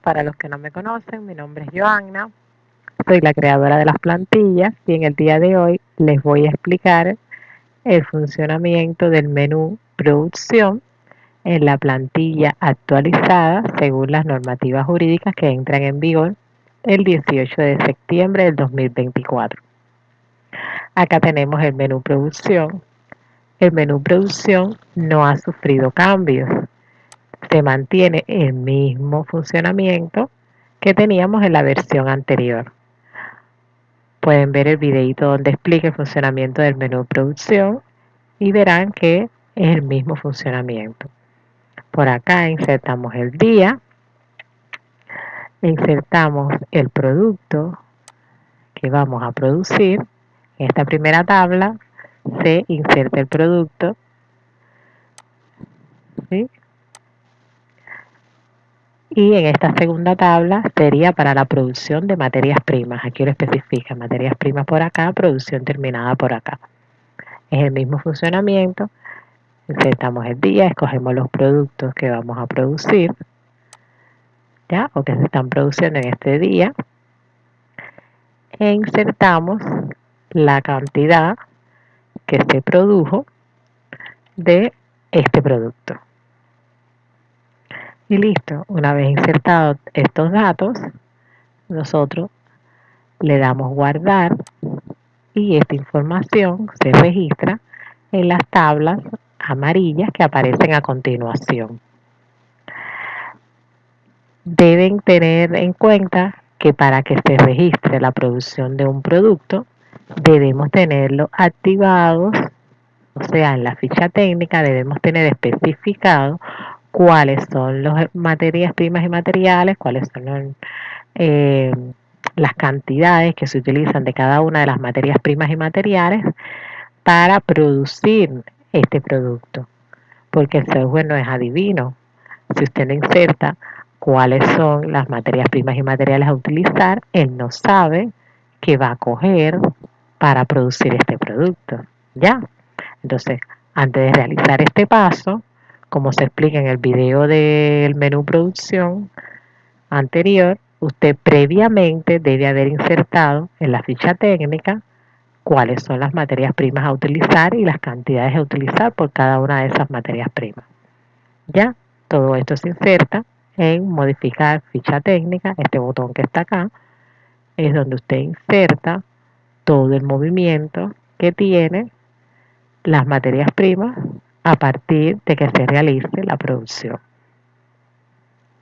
Para los que no me conocen, mi nombre es Joanna, soy la creadora de las plantillas y en el día de hoy les voy a explicar el funcionamiento del menú producción en la plantilla actualizada según las normativas jurídicas que entran en vigor el 18 de septiembre del 2024. Acá tenemos el menú producción. El menú producción no ha sufrido cambios, se mantiene el mismo funcionamiento que teníamos en la versión anterior. Pueden ver el videito donde explica el funcionamiento del menú producción y verán que es el mismo funcionamiento. Por acá insertamos el día, insertamos el producto que vamos a producir. En esta primera tabla se inserta el producto, ¿sí? Y en esta segunda tabla sería para la producción de materias primas. Aquí lo especifica, materias primas por acá, producción terminada por acá. Es el mismo funcionamiento. Insertamos el día, escogemos los productos que vamos a producir, ¿ya? O que se están produciendo en este día. E insertamos la cantidad que se produjo de este producto. Y listo, una vez insertados estos datos, nosotros le damos guardar y esta información se registra en las tablas amarillas que aparecen a continuación. Deben tener en cuenta que para que se registre la producción de un producto, debemos tenerlo activados, o sea, en la ficha técnica debemos tener especificado cuáles son las materias primas y materiales, cuáles son las cantidades que se utilizan de cada una de las materias primas y materiales para producir este producto, porque el software no es adivino. Si usted no inserta cuáles son las materias primas y materiales a utilizar, él no sabe qué va a coger para producir este producto, ¿ya? Entonces, antes de realizar este paso, como se explica en el video del menú producción anterior, usted previamente debe haber insertado en la ficha técnica cuáles son las materias primas a utilizar y las cantidades a utilizar por cada una de esas materias primas. Ya, todo esto se inserta en modificar ficha técnica, este botón que está acá, es donde usted inserta todo el movimiento que tiene las materias primas a partir de que se realice la producción.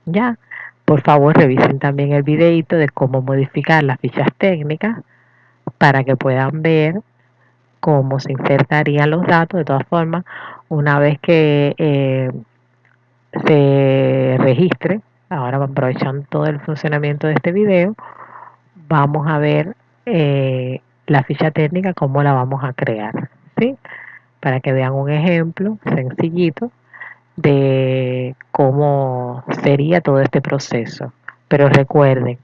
Ya, por favor revisen también el videito de cómo modificar las fichas técnicas para que puedan ver cómo se insertarían los datos. De todas formas, una vez que se registre, ahora aprovechando todo el funcionamiento de este video, vamos a ver la ficha técnica, cómo la vamos a crear, ¿sí? Para que vean un ejemplo sencillito de cómo sería todo este proceso. Pero recuerden,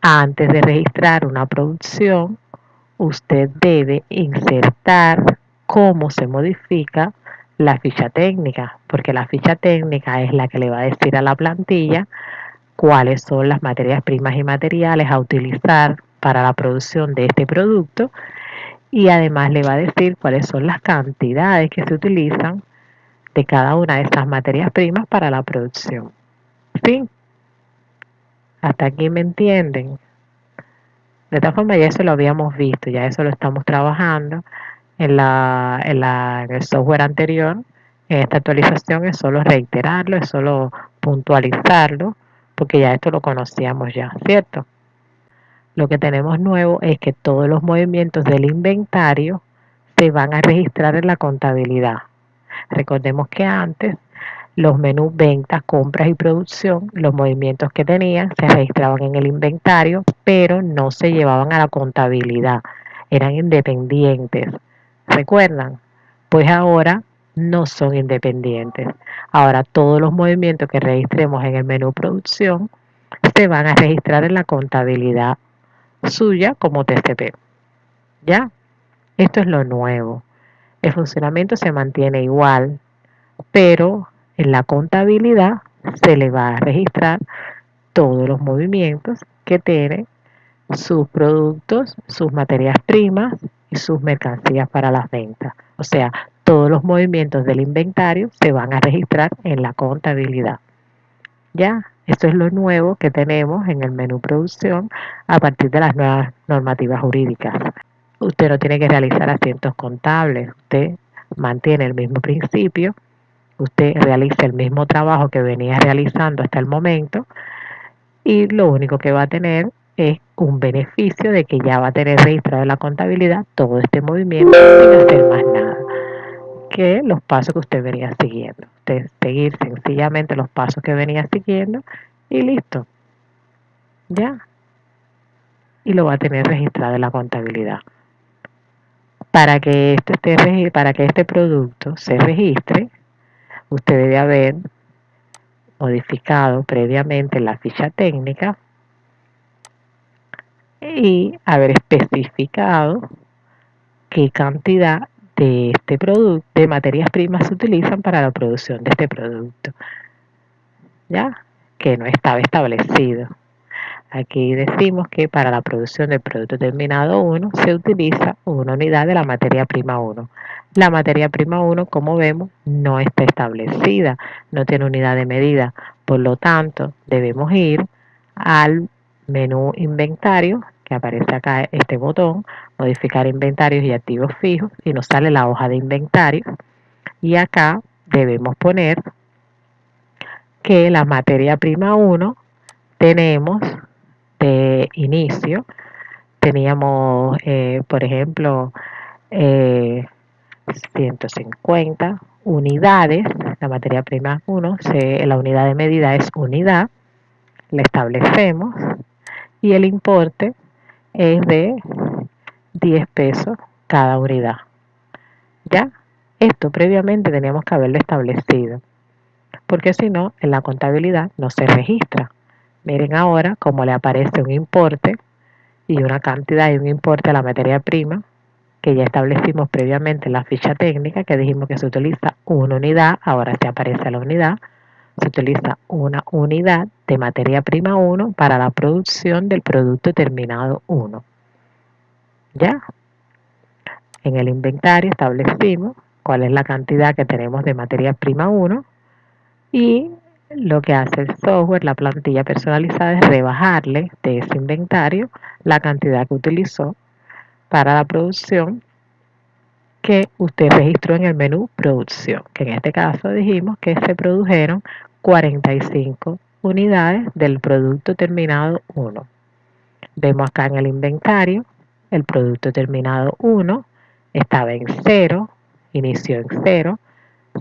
antes de registrar una producción, usted debe insertar cómo se modifica la ficha técnica, porque la ficha técnica es la que le va a decir a la plantilla cuáles son las materias primas y materiales a utilizar para la producción de este producto y además le va a decir cuáles son las cantidades que se utilizan de cada una de estas materias primas para la producción. ¿Sí? Hasta aquí me entienden. De esta forma ya eso lo habíamos visto, ya eso lo estamos trabajando en el software anterior. En esta actualización es solo reiterarlo, es solo puntualizarlo, porque ya esto lo conocíamos ya, ¿cierto? Lo que tenemos nuevo es que todos los movimientos del inventario se van a registrar en la contabilidad. Recordemos que antes los menús ventas, compras y producción, los movimientos que tenían se registraban en el inventario, pero no se llevaban a la contabilidad, eran independientes. ¿Recuerdan? Pues ahora no son independientes. Ahora todos los movimientos que registremos en el menú producción se van a registrar en la contabilidad suya como TCP. ¿Ya? Esto es lo nuevo. El funcionamiento se mantiene igual, pero en la contabilidad se le va a registrar todos los movimientos que tienen sus productos, sus materias primas y sus mercancías para las ventas. O sea, todos los movimientos del inventario se van a registrar en la contabilidad. ¿Ya? Esto es lo nuevo que tenemos en el menú producción a partir de las nuevas normativas jurídicas. Usted no tiene que realizar asientos contables, usted mantiene el mismo principio, usted realiza el mismo trabajo que venía realizando hasta el momento y lo único que va a tener es un beneficio de que ya va a tener registrado en la contabilidad todo este movimiento sin hacer más nada que los pasos que usted venía siguiendo. Usted seguir sencillamente los pasos que venía siguiendo y listo, ya, y lo va a tener registrado en la contabilidad. Para que este producto se registre, usted debe haber modificado previamente la ficha técnica y haber especificado qué cantidad de este producto, de materias primas se utilizan para la producción de este producto, ya, que no estaba establecido. Aquí decimos que para la producción del producto terminado 1 se utiliza una unidad de la materia prima 1. La materia prima 1, como vemos, no está establecida, no tiene unidad de medida. Por lo tanto, debemos ir al menú inventario, que aparece acá este botón, modificar inventarios y activos fijos, y nos sale la hoja de inventario. Y acá debemos poner que la materia prima 1 tenemos de inicio, teníamos, por ejemplo, 150 unidades, la materia prima 1, la unidad de medida es unidad, la establecemos y el importe es de 10 pesos cada unidad. ¿Ya? Esto previamente teníamos que haberlo establecido, porque si no, en la contabilidad no se registra. Miren ahora cómo le aparece un importe y una cantidad y un importe a la materia prima que ya establecimos previamente en la ficha técnica, que dijimos que se utiliza una unidad, ahora se aparece la unidad, se utiliza una unidad de materia prima 1 para la producción del producto terminado 1. ¿Ya? En el inventario establecimos cuál es la cantidad que tenemos de materia prima 1 y lo que hace el software, la plantilla personalizada, es rebajarle de ese inventario la cantidad que utilizó para la producción que usted registró en el menú producción, que en este caso dijimos que se produjeron 45 unidades del producto terminado 1. Vemos acá en el inventario, el producto terminado 1 estaba en 0, inició en 0,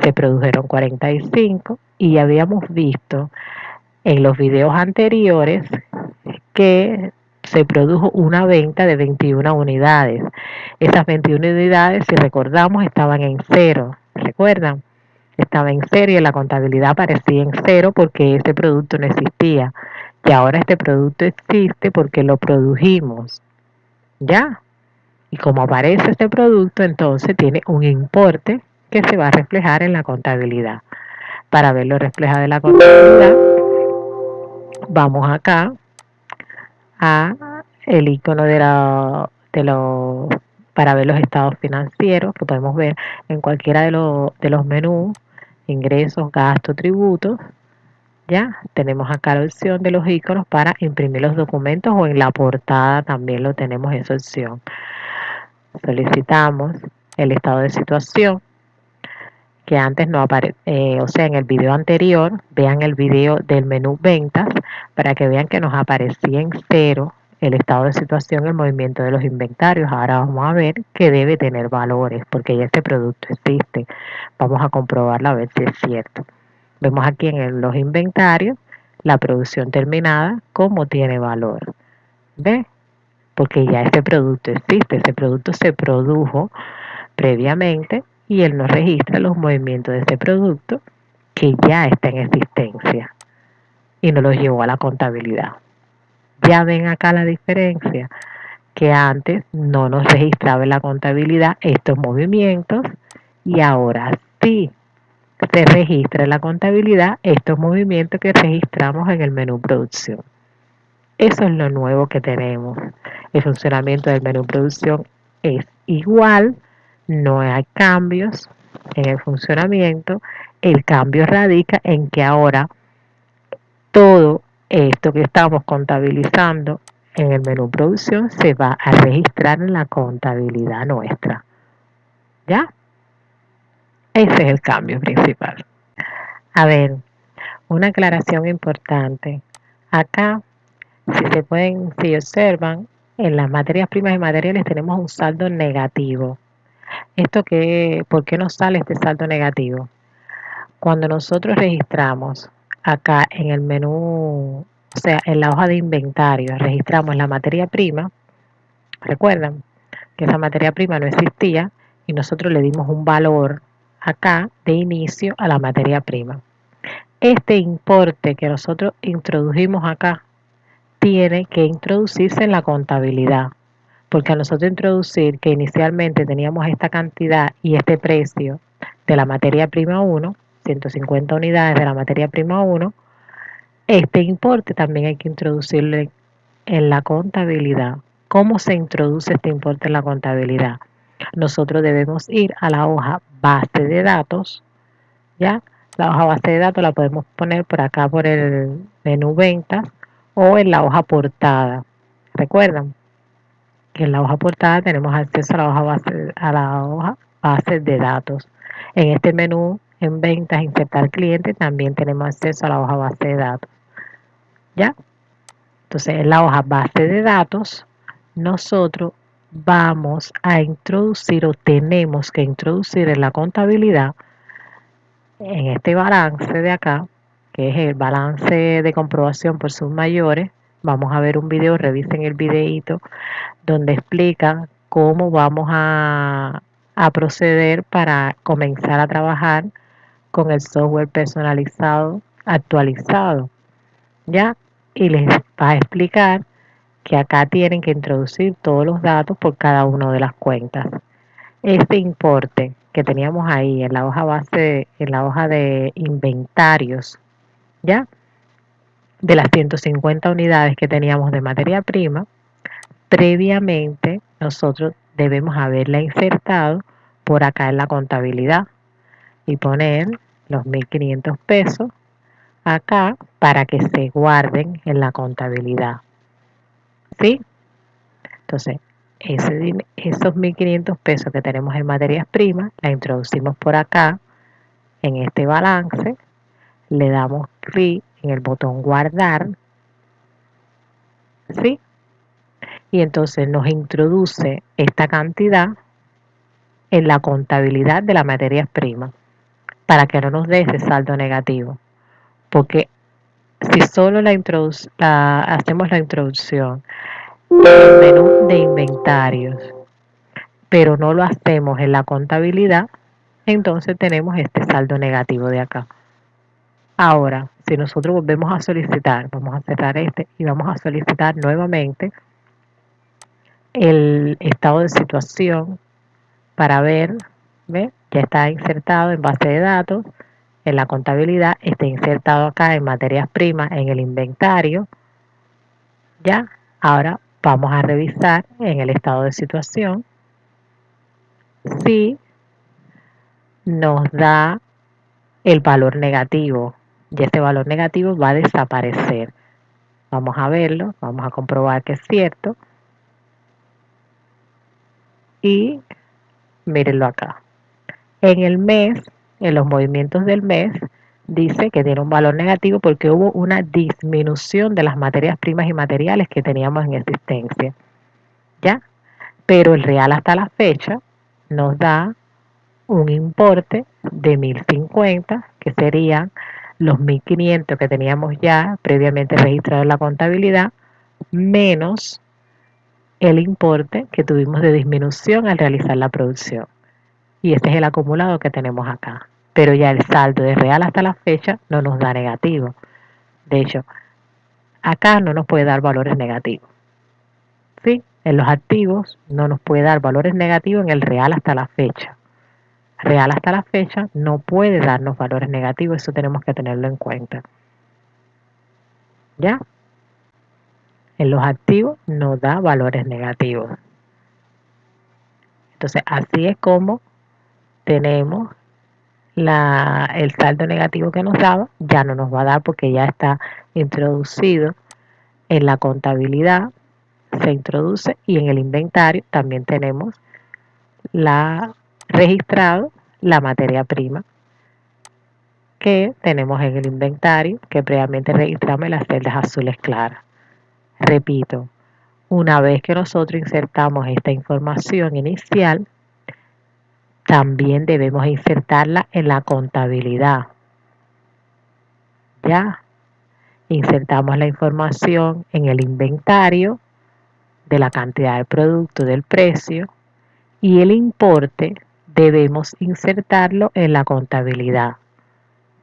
se produjeron 45 y ya habíamos visto en los videos anteriores que se produjo una venta de 21 unidades. Esas 21 unidades, si recordamos, estaban en 0. ¿Recuerdan? Estaba en 0 y en la contabilidad aparecía en 0 porque ese producto no existía. Y ahora este producto existe porque lo produjimos. ¿Ya? Y como aparece este producto, entonces tiene un importe que se va a reflejar en la contabilidad. Para verlo reflejado en la contabilidad, vamos acá a el icono para ver los estados financieros que podemos ver en cualquiera de los menús, ingresos, gastos, tributos. Ya tenemos acá la opción de los iconos para imprimir los documentos o en la portada también lo tenemos esa opción. Solicitamos el estado de situación que antes no aparece, o sea, en el video anterior, vean el video del menú ventas para que vean que nos aparecía en 0 el estado de situación, el movimiento de los inventarios. Ahora vamos a ver que debe tener valores porque ya este producto existe. Vamos a comprobarlo a ver si es cierto. Vemos aquí en los inventarios la producción terminada, cómo tiene valor. ¿Ve? Porque ya este producto existe, ese producto se produjo previamente y él nos registra los movimientos de ese producto que ya está en existencia y nos los llevó a la contabilidad. Ya ven acá la diferencia, que antes no nos registraba en la contabilidad estos movimientos y ahora sí. se registra en la contabilidad estos movimientos que registramos en el menú producción. Eso es lo nuevo que tenemos. El funcionamiento del menú producción es igual, no hay cambios en el funcionamiento. El cambio radica en que ahora todo esto que estamos contabilizando en el menú producción se va a registrar en la contabilidad nuestra. ¿Ya? Ese es el cambio principal. A ver, una aclaración importante. Acá, si observan, en las materias primas y materiales tenemos un saldo negativo. ¿Por qué nos sale este saldo negativo? Cuando nosotros registramos acá en el menú, o sea, en la hoja de inventario, registramos la materia prima, recuerdan que esa materia prima no existía y nosotros le dimos un valor acá de inicio a la materia prima. Este importe que nosotros introdujimos acá tiene que introducirse en la contabilidad, porque a nosotros introducir que inicialmente teníamos esta cantidad y este precio de la materia prima 1, 150 unidades de la materia prima 1, este importe también hay que introducirlo en la contabilidad. ¿Cómo se introduce este importe en la contabilidad? Nosotros debemos ir a la hoja base de datos, ¿ya? La hoja base de datos la podemos poner por acá por el menú ventas o en la hoja portada. ¿Recuerdan? Que en la hoja portada tenemos acceso a la hoja base de datos. En este menú, en ventas, insertar cliente, también tenemos acceso a la hoja base de datos. ¿Ya? Entonces, en la hoja base de datos, nosotros vamos a introducir o tenemos que introducir en la contabilidad, en este balance de acá, que es el balance de comprobación por sus mayores. Vamos a ver un video, revisen el videito donde explica cómo vamos a proceder para comenzar a trabajar con el software personalizado actualizado, ¿ya? Y les va a explicar que acá tienen que introducir todos los datos por cada una de las cuentas. Este importe que teníamos ahí en la hoja base, en la hoja de inventarios, ¿ya? De las 150 unidades que teníamos de materia prima, previamente nosotros debemos haberla insertado por acá en la contabilidad y poner los 1.500 pesos acá para que se guarden en la contabilidad. ¿Sí? Entonces, esos 1.500 pesos que tenemos en materias primas, la introducimos por acá en este balance, le damos clic en el botón guardar, ¿sí? Y entonces nos introduce esta cantidad en la contabilidad de las materias primas para que no nos dé ese saldo negativo. Porque si solo hacemos la introducción en el menú de inventarios, pero no lo hacemos en la contabilidad, entonces tenemos este saldo negativo de acá. Ahora, si nosotros volvemos a solicitar, vamos a cerrar este y vamos a solicitar nuevamente el estado de situación para ver, ¿ve? Ya está insertado en base de datos, en la contabilidad, está insertado acá en materias primas, en el inventario, ¿ya? Ahora vamos a revisar en el estado de situación si nos da el valor negativo y este valor negativo va a desaparecer. Vamos a verlo, vamos a comprobar que es cierto y mírenlo acá. En el mes, en los movimientos del mes, dice que tiene un valor negativo porque hubo una disminución de las materias primas y materiales que teníamos en existencia. ¿Ya? Pero el real hasta la fecha nos da un importe de 1.050, que serían los 1.500 que teníamos ya previamente registrado en la contabilidad, menos el importe que tuvimos de disminución al realizar la producción. Y este es el acumulado que tenemos acá. Pero ya el saldo de real hasta la fecha no nos da negativo. De hecho, acá no nos puede dar valores negativos. ¿Sí? En los activos no nos puede dar valores negativos en el real hasta la fecha. real hasta la fecha, no puede darnos valores negativos, eso tenemos que tenerlo en cuenta. ¿Ya? En los activos no da valores negativos. Entonces, así es como tenemos el saldo negativo que nos daba, ya no nos va a dar porque ya está introducido en la contabilidad, se introduce, y en el inventario también tenemos registrado la materia prima que tenemos en el inventario, que previamente registramos en las celdas azules claras. Repito, una vez que nosotros insertamos esta información inicial, también debemos insertarla en la contabilidad. Ya insertamos la información en el inventario de la cantidad de producto, del precio, y el importe debemos insertarlo en la contabilidad.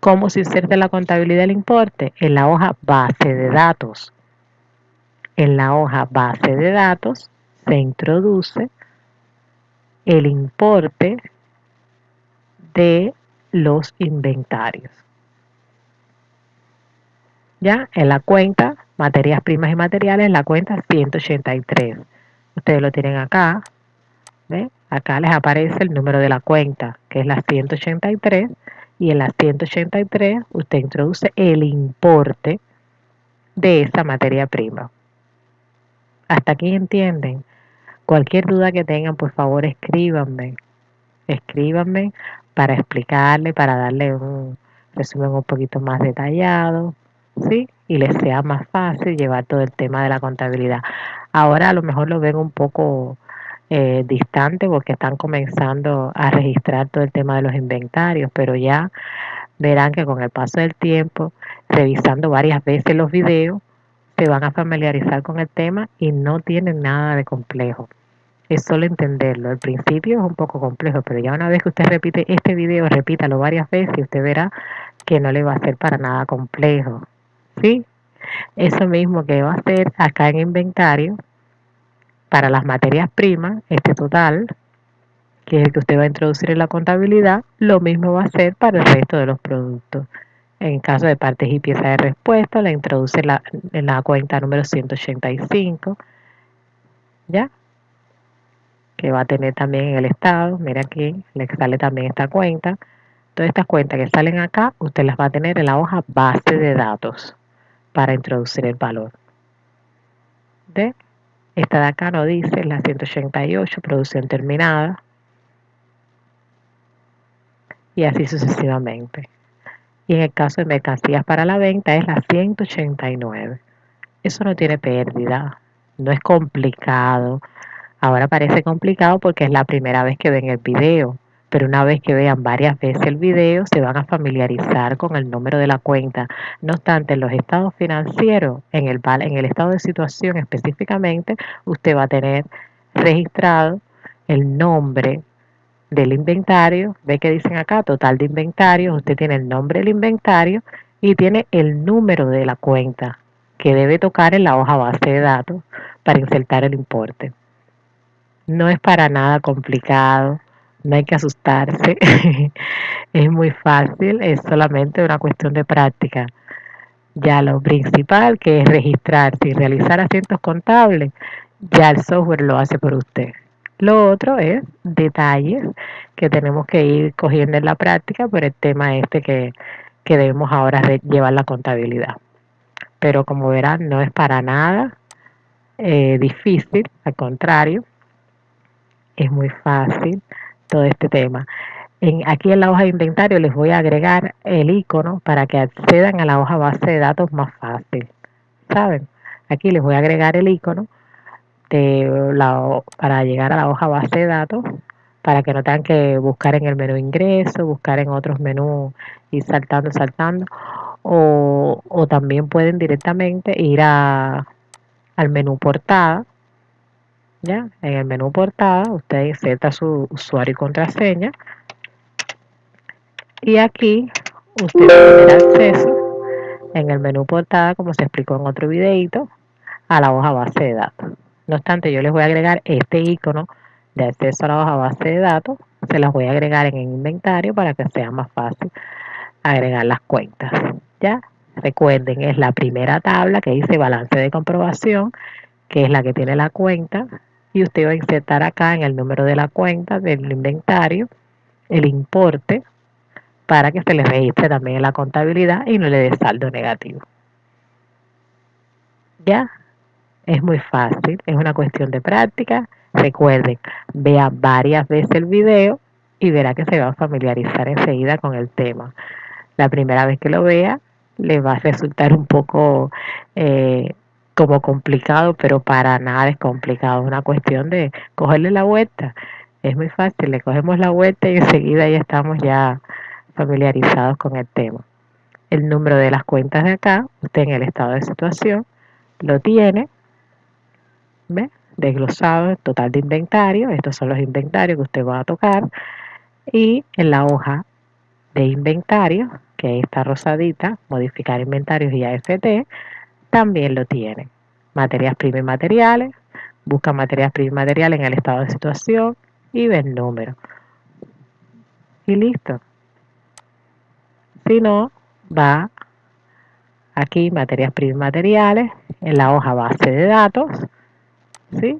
¿Cómo se inserta en la contabilidad el importe? En la hoja base de datos. En la hoja base de datos se introduce el importe de los inventarios. Ya en la cuenta materias primas y materiales, en la cuenta 183. Ustedes lo tienen acá. ¿Ve? Acá les aparece el número de la cuenta, que es la 183, y en la 183 usted introduce el importe de esa materia prima. ¿Hasta aquí entienden? Cualquier duda que tengan, por favor, escríbanme para explicarle, para darle un resumen un poquito más detallado, ¿sí? Y les sea más fácil llevar todo el tema de la contabilidad. Ahora a lo mejor lo ven un poco distante porque están comenzando a registrar todo el tema de los inventarios, pero ya verán que con el paso del tiempo, revisando varias veces los videos, se van a familiarizar con el tema y no tienen nada de complejo. Es solo entenderlo. Al principio es un poco complejo, pero ya una vez que usted repite este video, repítalo varias veces y usted verá que no le va a ser para nada complejo. ¿Sí? Eso mismo que va a hacer acá en inventario para las materias primas, este total, que es el que usted va a introducir en la contabilidad, lo mismo va a hacer para el resto de los productos. En caso de partes y piezas de respuesta, la introduce en la cuenta número 185, ¿ya? Que va a tener también en el estado. Mira aquí, le sale también esta cuenta. Todas estas cuentas que salen acá, usted las va a tener en la hoja base de datos para introducir el valor. ¿De? Esta de acá no dice, la 188, producción terminada. Y así sucesivamente. Y en el caso de mercancías para la venta es la 189. Eso no tiene pérdida, no es complicado. Ahora parece complicado porque es la primera vez que ven el video, pero una vez que vean varias veces el video se van a familiarizar con el número de la cuenta. No obstante, en los estados financieros, en el estado de situación específicamente, usted va a tener registrado el nombre del inventario. Ve que dicen acá total de inventario, usted tiene el nombre del inventario y tiene el número de la cuenta que debe tocar en la hoja base de datos para insertar el importe. No es para nada complicado, no hay que asustarse, es muy fácil, es solamente una cuestión de práctica. Ya lo principal, que es registrarse y realizar asientos contables, ya el software lo hace por usted. Lo otro es detalles que tenemos que ir cogiendo en la práctica por el tema este que debemos ahora llevar la contabilidad. Pero como verán, no es para nada difícil, al contrario, es muy fácil todo este tema. Aquí en la hoja de inventario les voy a agregar el icono para que accedan a la hoja base de datos más fácil. ¿Saben? Aquí les voy a agregar el icono para llegar a la hoja base de datos, para que no tengan que buscar en el menú ingreso, buscar en otros menús y saltando, o también pueden directamente ir al menú portada. ¿Ya? En el menú portada usted inserta su usuario y contraseña y aquí usted va a tener acceso en el menú portada, como se explicó en otro videito, a la hoja base de datos. No obstante, yo les voy a agregar este icono de acceso a la hoja base de datos Se las voy a agregar en el inventario para que sea más fácil agregar las cuentas. ¿Ya? Recuerden, es la primera tabla que dice balance de comprobación, que es la que tiene la cuenta, y usted va a insertar acá en el número de la cuenta del inventario el importe para que se le registre también en la contabilidad y no le dé saldo negativo. ¿Ya? Es muy fácil, es una cuestión de práctica. Recuerden, vea varias veces el video y verá que se va a familiarizar enseguida con el tema. La primera vez que lo vea le va a resultar un poco como complicado, pero para nada es complicado. Es una cuestión de cogerle la vuelta. Es muy fácil, le cogemos la vuelta y enseguida ya estamos ya familiarizados con el tema. El número de las cuentas de acá, usted en el estado de situación, lo tiene, ¿ve? Desglosado, el total de inventario. Estos son los inventarios que usted va a tocar. Y en la hoja de inventario, que está rosadita, modificar inventarios y AFT, también lo tiene. Materias primas y materiales, busca materias primas y materiales en el estado de situación y ve el número. Y listo. Si no, va aquí, materias primas y materiales, en la hoja base de datos, ¿sí?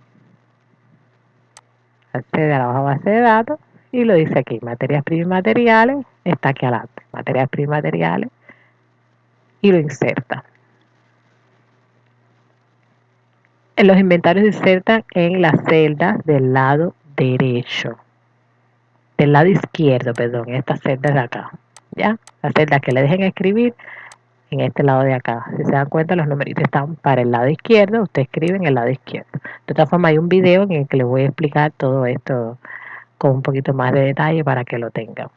Accede a la hoja base de datos y lo dice aquí, materias primas y materiales, está aquí adelante, materias primas y materiales, y lo inserta. Los inventarios se insertan en las celdas del lado derecho, del lado izquierdo, perdón, en estas celdas de acá, ¿ya? Las celdas que le dejen escribir en este lado de acá. Si se dan cuenta, los numeritos están para el lado izquierdo, usted escribe en el lado izquierdo. De todas formas, hay un video en el que le voy a explicar todo esto con un poquito más de detalle para que lo tengan.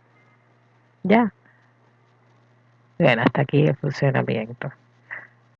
¿Ya? Bueno, hasta aquí el funcionamiento.